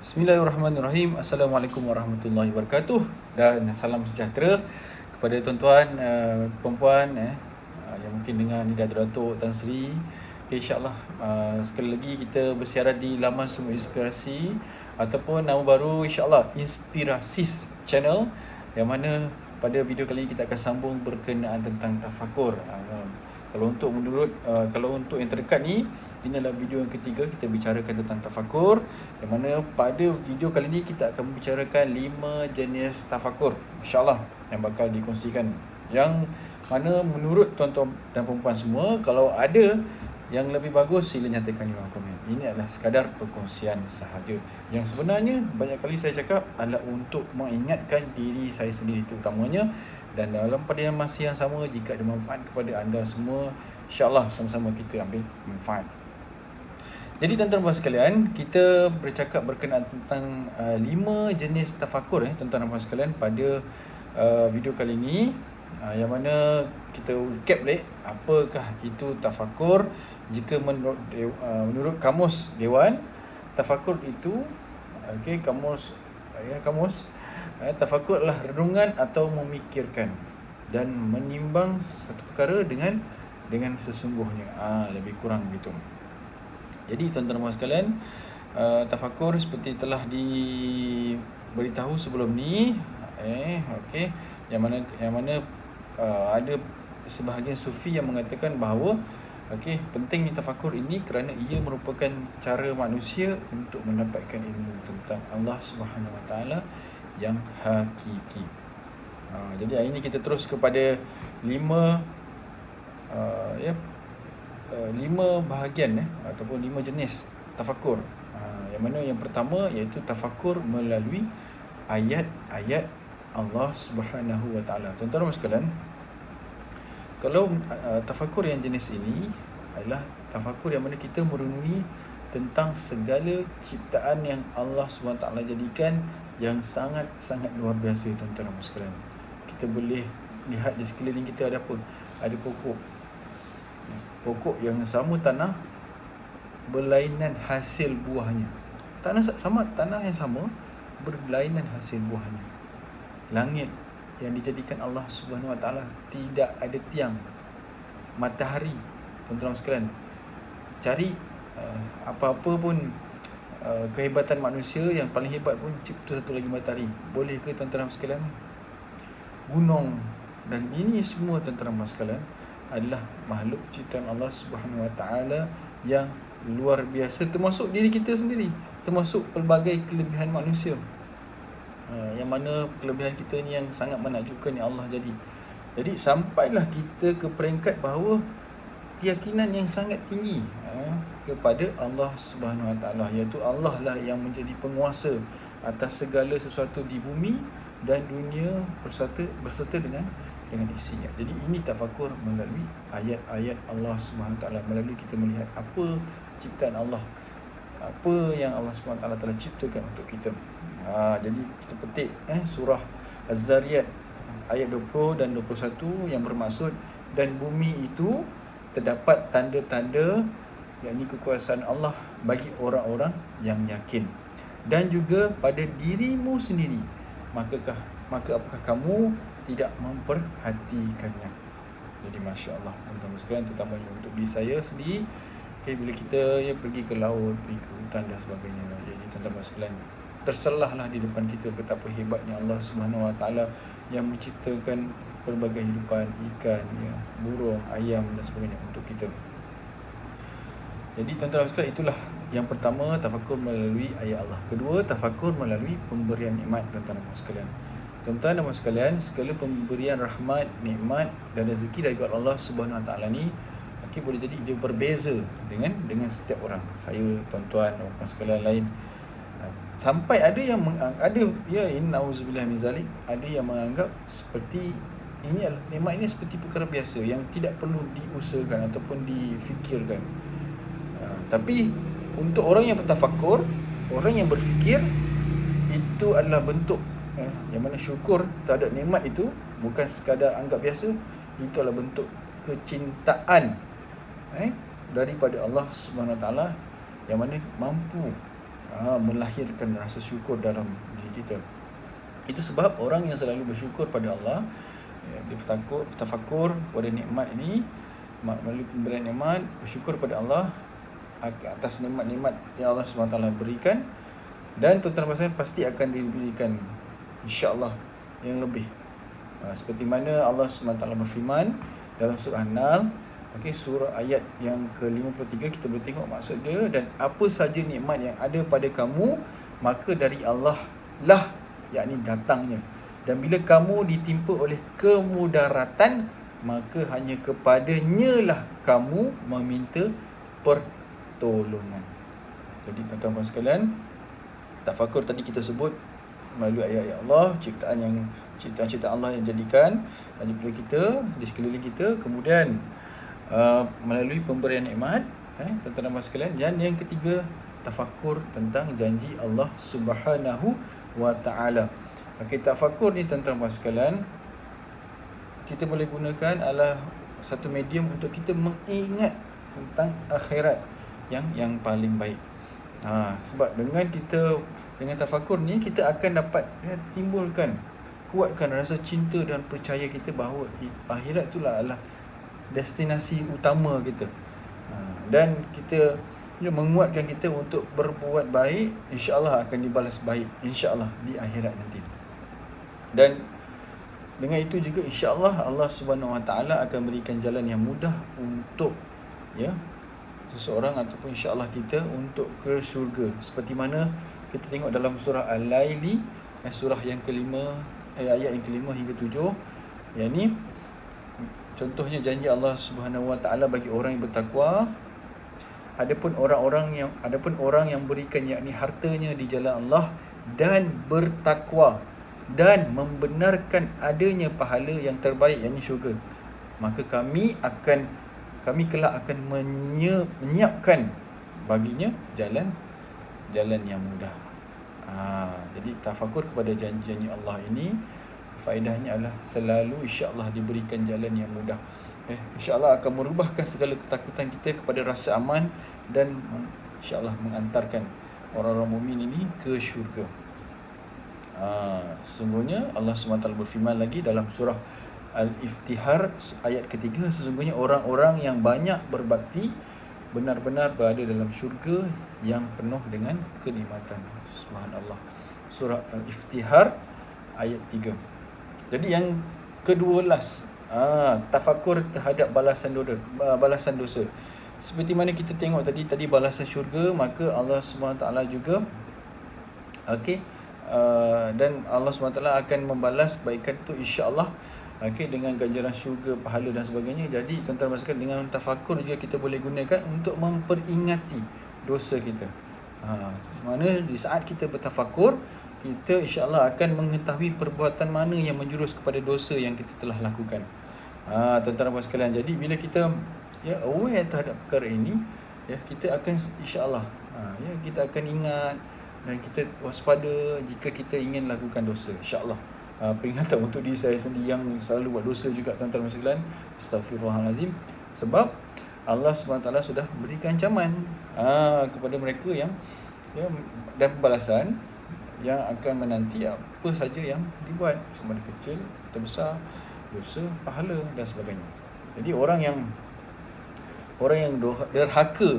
Bismillahirrahmanirrahim. Assalamualaikum warahmatullahi wabarakatuh. Dan salam sejahtera kepada tuan-tuan, perempuan yang mungkin dengar ni Datuk Tan Sri. Okay, InsyaAllah sekali lagi kita bersiaran di laman Sumber Inspirasi ataupun nama baru InsyaAllah Inspirasis Channel, yang mana pada video kali ini kita akan sambung berkenaan tentang tafakur. Kalau untuk yang terdekat ni, ini adalah video yang ketiga kita bicarakan tentang tafakur, yang mana pada video kali ini kita akan membicarakan 5 jenis tafakur InsyaAllah yang bakal dikongsikan, yang mana menurut tuan-tuan dan perempuan semua, kalau ada yang lebih bagus sila nyatakan di bawah komen. Ini adalah sekadar perkongsian sahaja, yang sebenarnya banyak kali saya cakap adalah untuk mengingatkan diri saya sendiri terutamanya. Dan dalam pada masa yang sama, jika ada manfaat kepada anda semua, InsyaAllah sama-sama kita ambil manfaat. Jadi tuan-tuan dan sekalian, kita bercakap berkenaan tentang 5 jenis tafakur tuan-tuan dan sekalian pada video kali ini, yang mana kita recap balik apakah itu tafakur. Jika menurut kamus Dewan, tafakur itu kamus tafakur adalah renungan atau memikirkan dan menimbang satu perkara dengan sesungguhnya, lebih kurang begitu. Jadi tuan-tuan dan sekalian, tafakur seperti telah diberitahu sebelum ni, yang mana ada sebahagian sufi yang mengatakan bahawa pentingnya tafakur ini kerana ia merupakan cara manusia untuk mendapatkan ilmu tentang Allah Subhanahu Wa Taala yang hakiki. Jadi hari ini kita terus kepada 5 bahagian ataupun 5 jenis tafakur. Yang mana yang pertama iaitu tafakur melalui ayat-ayat Allah Subhanahu Wa Taala. Tuan-tuan dan sekalian, kalau tafakur yang jenis ini adalah tafakur yang mana kita merenungi tentang segala ciptaan yang Allah SWT jadikan, yang sangat-sangat luar biasa tuan-tuan dan sekalian. Kita boleh lihat di sekeliling kita ada apa? Ada pokok yang sama tanah, berlainan hasil buahnya. Tanah yang sama, berlainan hasil buahnya. Langit yang dijadikan Allah Subhanahu Wa Taala tidak ada tiang. Matahari, tuan-tuan dan sekalian, cari apa-apa pun kehebatan manusia, yang paling hebat pun cipta satu lagi matahari. Boleh ke tuan-tuan dan sekalian? Gunung, dan ini semua tuan-tuan dan sekalian adalah makhluk ciptaan Allah Subhanahu Wa Taala yang luar biasa, termasuk diri kita sendiri, termasuk pelbagai kelebihan manusia, yang mana kelebihan kita ni yang sangat menakjubkan yang Allah jadi sampailah kita ke peringkat bahawa keyakinan yang sangat tinggi kepada Allah Subhanahu Wa Taala, iaitu Allah lah yang menjadi penguasa atas segala sesuatu di bumi dan dunia berserta dengan isinya. Jadi ini tafakur melalui ayat-ayat Allah Subhanahu Wa Taala, melalui kita melihat apa ciptaan Allah, apa yang Allah Subhanahu Wa Taala telah ciptakan untuk kita. Jadi kita petik surah Az-Zariyat ayat 20 dan 21 yang bermaksud, dan bumi itu terdapat tanda-tanda, yakni kekuasaan Allah bagi orang-orang yang yakin, dan juga pada dirimu sendiri, maka apakah kamu tidak memperhatikannya? Jadi masya-Allah tuan-tuan sekalian, terutamanya untuk diri saya sendiri, bila kita pergi ke laut, pergi ke hutan dan sebagainya. Jadi tuan-tuan sekalian, terselahlah di depan kita betapa hebatnya Allah Subhanahu Wa Taala yang menciptakan pelbagai hidupan, ikan, burung, ayam dan sebagainya untuk kita. Jadi tuan-tuan sekalian, itulah yang pertama, tafakur melalui ayat Allah. Kedua, tafakur melalui pemberian nikmat tuan-tuan sekalian. Tuan-tuan dan sekalian, segala pemberian rahmat, nikmat dan rezeki dari Allah Subhanahu Wa Taala ni boleh jadi dia berbeza dengan setiap orang. Saya, tuan-tuan dan sekalian lain, sampai ada yang innauzubillah min zalik, ada yang menganggap seperti nikmat ini seperti perkara biasa yang tidak perlu diusahakan ataupun difikirkan. Tapi untuk orang yang bertafakur, orang yang berfikir, itu adalah bentuk yang mana syukur terhadap nikmat itu bukan sekadar anggap biasa, itu adalah bentuk kecintaan daripada Allah Subhanahu Wa Taala, yang mana mampu melahirkan rasa syukur dalam diri kita. Itu sebab orang yang selalu bersyukur pada Allah, dia bertafakur kepada nikmat ini, melalui pemberian nikmat, bersyukur pada Allah atas nikmat-nikmat yang Allah SWT berikan, dan tuan-tuan dan pasti akan diberikan insya-Allah yang lebih. Seperti mana Allah SWT berfirman dalam surah An-Nahl, surah ayat yang ke-53, kita boleh tengok maksud dia. Dan apa saja nikmat yang ada pada kamu, maka dari Allah lah, yakni datangnya. Dan bila kamu ditimpa oleh kemudaratan, maka hanya kepadanya lah kamu meminta pertolongan. Jadi tuan-tuan sekalian, tafakur tadi kita sebut melalui ayat-ayat Allah, ciptaan Allah yang jadikan daripada kita, di sekeliling kita. Kemudian melalui pemberian nikmat, tuan-tuan sekalian. Dan yang ketiga, tafakur tentang janji Allah Subhanahu wa ta'ala. Tafakur ni tuan-tuan sekalian, kita boleh gunakan adalah satu medium untuk kita mengingat tentang akhirat yang paling baik. Sebab dengan tafakur ni kita akan dapat kuatkan rasa cinta dan percaya kita bahawa akhirat itulah adalah destinasi utama kita. Dan kita menguatkan kita untuk berbuat baik, insya-Allah akan dibalas baik, insya-Allah di akhirat nanti. Dan dengan itu juga insya-Allah Allah Subhanahu Wa Taala akan berikan jalan yang mudah untuk seseorang ataupun insya-Allah kita untuk ke syurga. Seperti mana kita tengok dalam surah Al-Laili, surah yang kelima, ayat yang kelima hingga 7, yakni contohnya janji Allah Subhanahu Wa Taala bagi orang yang bertakwa. Adapun orang yang berikan yakni hartanya di jalan Allah dan bertakwa dan membenarkan adanya pahala yang terbaik, yakni syurga, maka kami kelak akan menyiapkan baginya jalan yang mudah. Jadi tafakur kepada janji-janji Allah ini, faedahnya adalah selalu insya-Allah diberikan jalan yang mudah. InsyaAllah akan merubahkan segala ketakutan kita kepada rasa aman dan insyaAllah mengantarkan orang-orang mukmin ini ke syurga. Sesungguhnya Allah SWT berfirman lagi dalam surah Al-Iftihar ayat ketiga, sesungguhnya orang-orang yang banyak berbakti benar-benar berada dalam syurga yang penuh dengan kenikmatan. Subhanallah. Surah Al-Iftihar ayat 3. Jadi yang kedua last, tafakur terhadap balasan dosa. Seperti mana kita tengok tadi balasan syurga, maka Allah SWT juga dan Allah SWT akan membalas kebaikan tu insya-Allah dengan ganjaran syurga, pahala dan sebagainya. Jadi tuan-tuan sekalian, dengan tafakur juga kita boleh gunakan untuk memperingati dosa kita. Mana di saat kita bertafakur, kita insya-Allah akan mengetahui perbuatan mana yang menjurus kepada dosa yang kita telah lakukan. Tuan-tuan sekalian, jadi bila kita aware terhadap perkara ini, kita akan insya-Allah kita akan ingat dan kita waspada jika kita ingin lakukan dosa, insya-Allah. Peringatan untuk diri saya sendiri yang selalu buat dosa juga, tuan-tuan sekalian. Astaghfirullahalazim. Sebab Allah SWT sudah berikan ancaman kepada mereka yang dan pembalasan yang akan menanti apa saja yang dibuat, sama ada kecil atau besar, dosa, pahala dan sebagainya. Jadi orang yang derhaka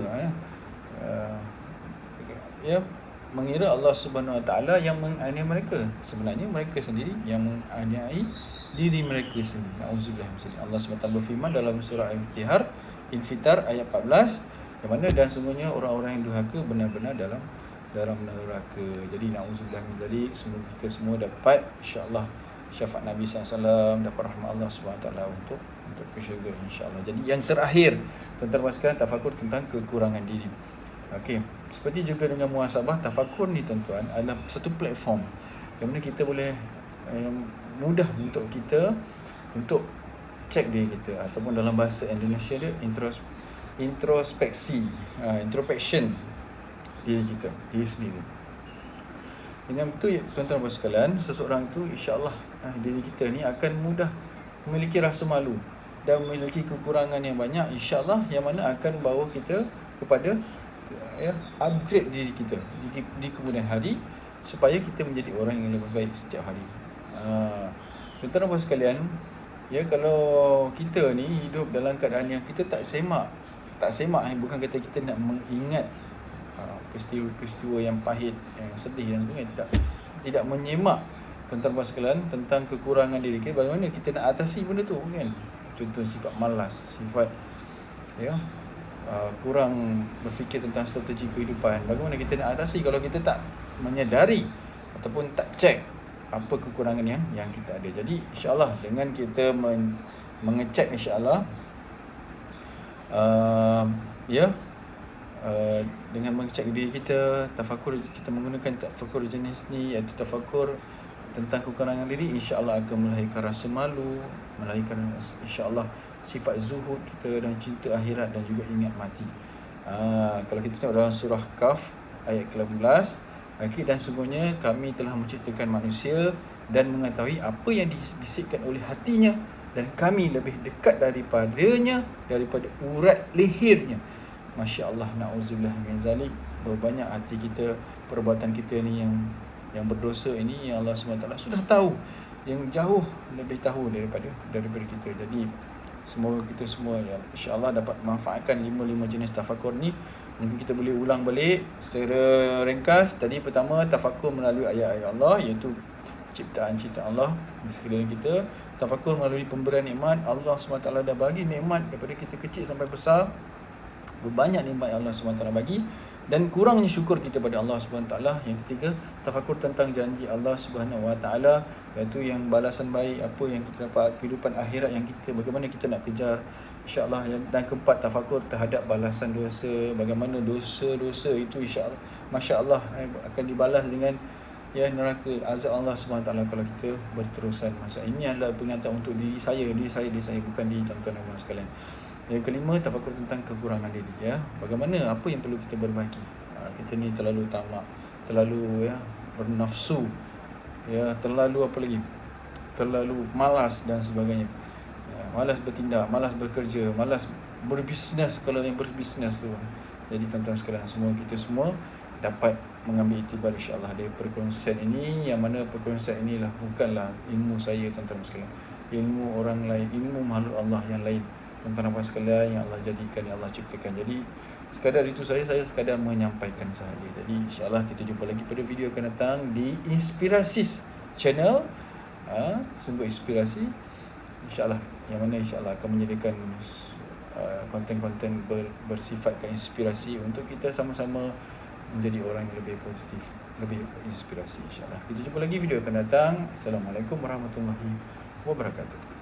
mengira Allah Subhanahu Wa Taala yang menganiaya mereka, sebenarnya mereka sendiri yang menganiayai diri mereka sendiri. Nauzubillah min dzalik. Allah SWT berfirman dalam surah Al-Infitar ayat 14, yang mana dan sungguhnya orang-orang yang durhaka benar-benar dalam neraka. Jadi nauzubillah min dzalik. Semoga kita semua dapat insya-Allah syafaat Nabi SAW, dapat rahmat Allah SWT untuk ke syurga insya-Allah. Jadi yang terakhir, tuan-tuan sekalian, tafakur tentang kekurangan diri. Seperti juga dengan muhasabah, tafakur ni tuan-tuan adalah satu platform yang mana kita boleh mudah untuk kita untuk cek diri kita, ataupun dalam bahasa Indonesia dia introspection diri kita, diri sendiri. Dengan itu tuan-tuan sekalian, seseorang itu insya-Allah diri kita ni akan mudah memiliki rasa malu dan memiliki kekurangan yang banyak, insya-Allah, yang mana akan bawa kita kepada upgrade diri kita di kemudian hari supaya kita menjadi orang yang lebih baik setiap hari. Tuan-tuan dan puan sekalian, kalau kita ni hidup dalam keadaan yang kita tak semak, bukan kata kita nak mengingat peristiwa-peristiwa yang pahit, yang sedih dan sebagainya, tidak menyemak tuan-tuan dan puan sekalian tentang kekurangan diri kita, bagaimana kita nak atasi benda tu kan. Contoh sifat malas, sifat kurang berfikir tentang strategi kehidupan. Bagaimana kita nak atasi kalau kita tak menyedari ataupun tak cek apa kekurangan yang kita ada. Jadi insya-Allah dengan kita mengecek insya-Allah dengan mengecek diri kita, tafakur, kita menggunakan tafakur jenis ni, iaitu tafakur tentang kekurangan diri, insya-Allah akan melahirkan rasa malu, melahirkan insya-Allah sifat zuhud kita dan cinta akhirat dan juga ingat mati. Kalau kita tengok dalam surah Kahf ayat ke-18, dan sungguhnya kami telah menciptakan manusia dan mengetahui apa yang dibisikkan oleh hatinya, dan kami lebih dekat daripadanya daripada urat lehernya. Masya-Allah, na'udzubillah min zalik. Berbanyak hati kita, perbuatan kita ni yang berdosa ini, yang Allah SWT sudah tahu, yang jauh lebih tahu daripada kita. Jadi semoga kita semua insya-Allah dapat manfaatkan 5 jenis tafakur ni. Mungkin kita boleh ulang balik secara ringkas. Tadi pertama, tafakur melalui ayat-ayat Allah, iaitu ciptaan-ciptaan Allah di sekeliling kita. Tafakur melalui pemberian nikmat. Allah SWT dah bagi nikmat daripada kita kecil sampai besar. Berbanyak nikmat yang Allah SWT bagi, dan kurangnya syukur kita pada Allah SWT. Yang ketiga, tafakur tentang janji Allah SWT, iaitu yang balasan baik, apa yang kita dapat, kehidupan akhirat yang kita, bagaimana kita nak kejar insya-Allah. Dan keempat, tafakur terhadap balasan dosa, bagaimana dosa-dosa itu insya-Allah, masya-Allah akan dibalas dengan neraka, azab Allah SWT kalau kita berterusan. Masa ini adalah peringatan untuk diri saya, bukan diri tuan-tuan dan puan sekalian. Yang kelima, tafakur tentang kekurangan diri, bagaimana, apa yang perlu kita perbaiki. Kita ni terlalu tamak, terlalu bernafsu, terlalu malas dan sebagainya. Malas bertindak, malas bekerja, malas berbisnes kalau yang berbisnes tu. Jadi tuan-tuan sekalian, kita semua dapat mengambil iktibar insya-Allah dari perkongsian ini, yang mana perkongsian inilah bukanlah ilmu saya tuan-tuan sekalian, ilmu orang lain, ilmu makhluk Allah yang lain tuan-tuan dan puan sekalian, yang Allah jadikan, yang Allah ciptakan. Jadi sekadar itu saya sekadar menyampaikan sahaja. Jadi insya-Allah kita jumpa lagi pada video akan datang di Inspirasis Channel. Sungguh inspirasi insya-Allah, yang mana insya-Allah akan menyediakan konten-konten bersifatkan inspirasi untuk kita sama-sama menjadi orang yang lebih positif, lebih inspirasi insya-Allah. Kita jumpa lagi video akan datang. Assalamualaikum warahmatullahi wabarakatuh.